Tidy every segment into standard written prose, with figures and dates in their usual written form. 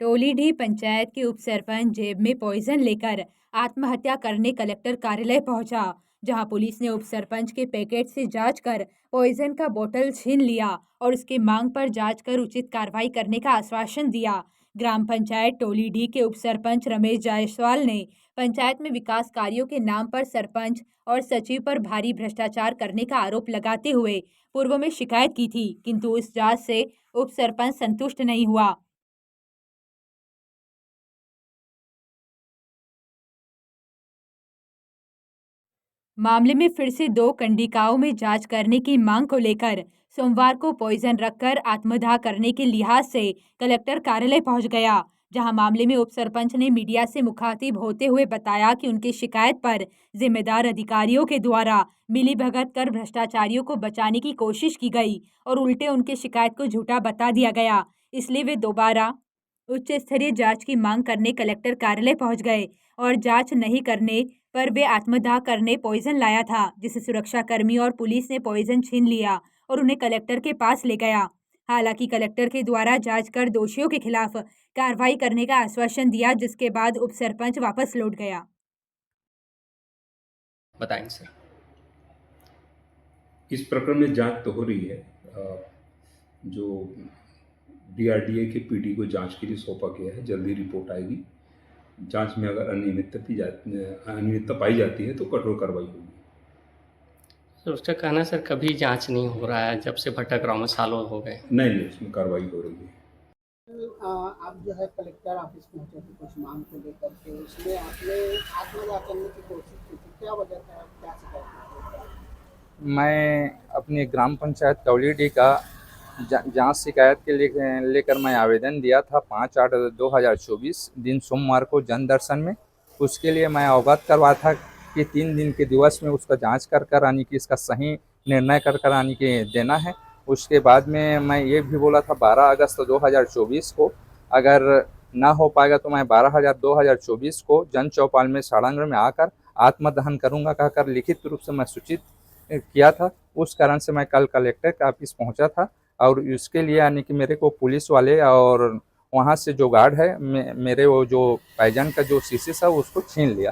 टोलीडीह पंचायत के उप सरपंच जेब में पॉइजन लेकर आत्महत्या करने कलेक्टर कार्यालय पहुंचा, जहां पुलिस ने उप सरपंच के पैकेट से जांच कर पॉइजन का बोतल छीन लिया और उसकी मांग पर जांच कर उचित कार्रवाई करने का आश्वासन दिया। ग्राम पंचायत टोलीडीह के उप सरपंच रमेश जायसवाल ने पंचायत में विकास कार्यों के नाम पर सरपंच और सचिव पर भारी भ्रष्टाचार करने का आरोप लगाते हुए पूर्व में शिकायत की थी, किंतु इस जांच से उप सरपंच संतुष्ट नहीं हुआ। मामले में फिर से 2 कंडिकाओं में जांच करने की मांग को लेकर सोमवार को पॉइजन रखकर आत्मदाह करने के लिहाज से कलेक्टर कार्यालय पहुंच गया, जहां मामले में उप सरपंच ने मीडिया से मुखातिब होते हुए बताया कि उनकी शिकायत पर जिम्मेदार अधिकारियों के द्वारा मिलीभगत कर भ्रष्टाचारियों को बचाने की कोशिश की गई और उल्टे उनकी शिकायत को झूठा बता दिया गया। इसलिए वे दोबारा उच्च स्तरीय जांच की मांग करने कलेक्टर कार्यालय पहुंच गए और जांच नहीं करने पर वे आत्मदाह करने पॉइजन लाया था, जिसे सुरक्षाकर्मी और पुलिस ने पॉइजन छीन लिया और उन्हें कलेक्टर के पास ले गया। हालांकि कलेक्टर के द्वारा जांच कर दोषियों के खिलाफ कार्रवाई करने का आश्वासन दिया, जिसके बाद उप सरपंच वापस लौट गया। बताएंगे सर। इस प्रकरण में जांच तो हो रही है। जो डीआरडीए के पीडी को जांच के लिए सौंपा गया है, जल्दी रिपोर्ट आएगी। जांच में अगर अनियमितता पाई जाती है तो कठोर कार्रवाई होगी। तो उसका कहना सर कभी जांच नहीं हो रहा है, जब से भटक रहा हूँ, सालों हो गए। नहीं, उसमें कार्रवाई हो रही है। आप जो है कलेक्टर ऑफिस पहुंचे थे कुछ मांग को लेकर के, उसमें आपने आत्मदाह करने की कोशिश की थी, क्या वजह था, क्या शिकायत? मैं अपनी ग्राम पंचायत टोलीडीह का जांच शिकायत के लेकर मैं आवेदन दिया था 5/8/2024 दिन सोमवार को जन दर्शन में। उसके लिए मैं अवगत करवा था कि 3 दिन के दिवस में उसका जांच कर यानी कि इसका सही निर्णय कर यानी कि देना है। उसके बाद में मैं ये भी बोला था 12 अगस्त 2024 को अगर ना हो पाएगा तो मैं 12/2024 को जन चौपाल में साड़ांगण में आकर आत्मदहन करूँगा कहकर लिखित रूप से मैं सूचित किया था। उस कारण से मैं कल कलेक्टर के ऑफिस पहुंचा था और इसके लिए यानी कि मेरे को पुलिस वाले और वहां से जो गार्ड है मेरे वो जो पॉइजन का जो शीशी था उसको छीन लिया।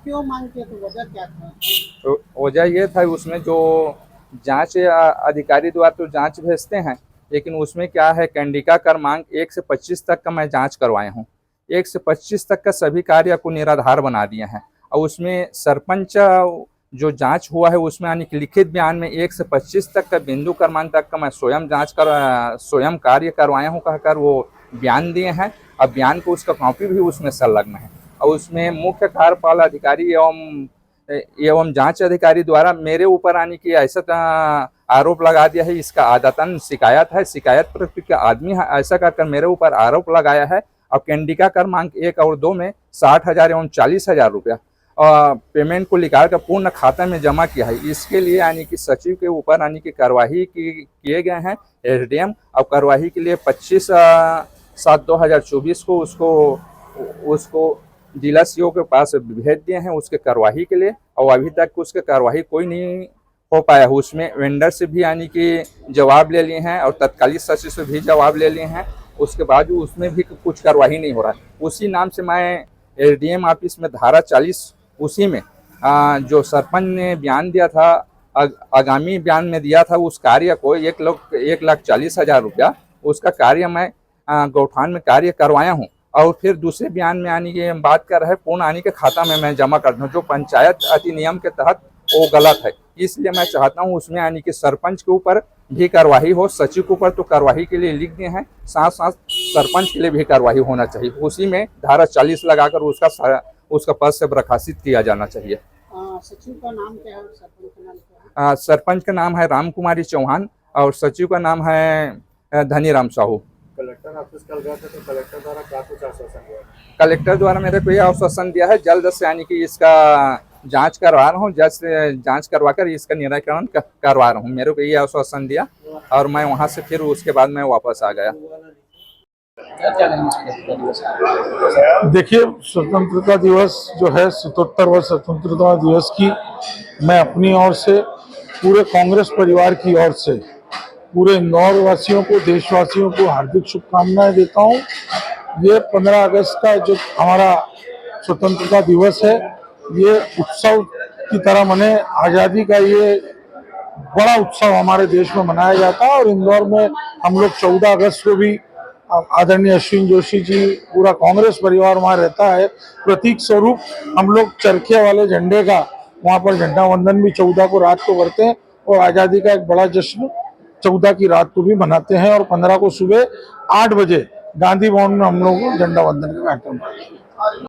क्यों मांग किया, तो वजह क्या था? तो वजह ये था उसमें जो जांच अधिकारी द्वारा तो जांच भेजते हैं, लेकिन उसमें क्या है कंडिका कर मांग 1 से 25 तक का मैं जांच करवाया हूँ। 1 से 25 तक का सभी कार्य को निराधार बना दिए हैं और उसमें सरपंच जो जांच हुआ है उसमें यानी कि लिखित बयान में 1 से 25 तक का बिंदु क्रमांक तक का मैं स्वयं कार्य करवाया हूँ कहकर वो बयान दिए हैं और बयान को उसका कॉपी भी उसमें संलग्न है। और उसमें मुख्य कार्यपालन अधिकारी एवं जांच अधिकारी द्वारा मेरे ऊपर आने की ऐसा आरोप लगा दिया है। इसका आदतन शिकायत है, शिकायत पर आदमी ऐसा कर मेरे ऊपर आरोप लगाया है। अब कंडिका क्रमांक 1 और 2 में 60,000 एवं 40,000 रुपया पेमेंट को निकाल कर पूर्ण खाता में जमा किया है। इसके लिए यानी कि सचिव के ऊपर यानी कि कार्रवाई किए गए हैं एसडीएम। अब कार्रवाई के लिए 25/7/2024 को उसको जिला सीओ के पास भेज दिए हैं उसके कार्रवाई के लिए, और अभी तक उसके कार्रवाई कोई नहीं हो पाया है। उसमें वेंडर से भी यानी कि जवाब ले लिए हैं और तत्कालीन सचिव से भी जवाब ले लिए हैं, उसके बाद उसमें भी कुछ कार्रवाई नहीं हो रहा है। उसी नाम से मैं एसडीएम ऑफिस में धारा 40 उसी में जो सरपंच ने बयान दिया था, आगामी बयान में दिया था, उस कार्य को 1,40,000 रुपया उसका कार्य मैं गौठान में कार्य करवाया हूँ और फिर दूसरे बयान में आने की बात कर रहे पूर्ण आने के खाता में मैं जमा कर दूँ, जो पंचायत अधिनियम के तहत वो गलत है। इसलिए मैं चाहता हूँ उसमें यानी कि सरपंच के ऊपर भी कार्रवाई हो, सचिव के ऊपर तो कार्रवाई के लिए लिख दिए हैं, साथ साथ सरपंच के लिए भी कार्रवाई होना चाहिए। उसी में धारा 40 लगाकर उसका पद से बर्खास्त किया जाना चाहिए। सचिव का नाम क्या है, सरपंच का नाम क्या है? सरपंच का नाम है राम कुमारी चौहान और सचिव का नाम है धनीराम साहू। कलेक्टर ऑफिस कल गया था तो कलेक्टर द्वारा क्या कुछ आश्वासन दिया? कलेक्टर द्वारा मेरे को यह आश्वासन दिया है जल्द से यानी कि इसका जांच करवा रहा हूँ, जल्द से जांच करवाकर इसका निराकरण करवा रहा हूँ। मेरे को ये आश्वासन दिया और मैं वहाँ से फिर उसके बाद मैं वापस आ गया। देखिए, स्वतंत्रता दिवस जो है 77वां स्वतंत्रता दिवस की मैं अपनी ओर से पूरे कांग्रेस परिवार की ओर से पूरे इंदौर वासियों को, देशवासियों को हार्दिक शुभकामनाएं देता हूँ। ये 15 अगस्त का जो हमारा स्वतंत्रता दिवस है, ये उत्सव की तरह मने। आज़ादी का ये बड़ा उत्सव हमारे देश में मनाया जाता है और इंदौर में हम लोग 14 अगस्त को भी आदरणीय अश्विन जोशी जी, पूरा कांग्रेस परिवार वहाँ रहता है। प्रतीक स्वरूप हम लोग चरखे वाले झंडे का वहाँ पर झंडा वंदन भी 14 को रात को करते हैं और आज़ादी का एक बड़ा जश्न 14 की रात को भी मनाते हैं और 15 को सुबह 8 बजे गांधी भवन में हम लोग झंडा वंदन का कार्यक्रम करते हैं।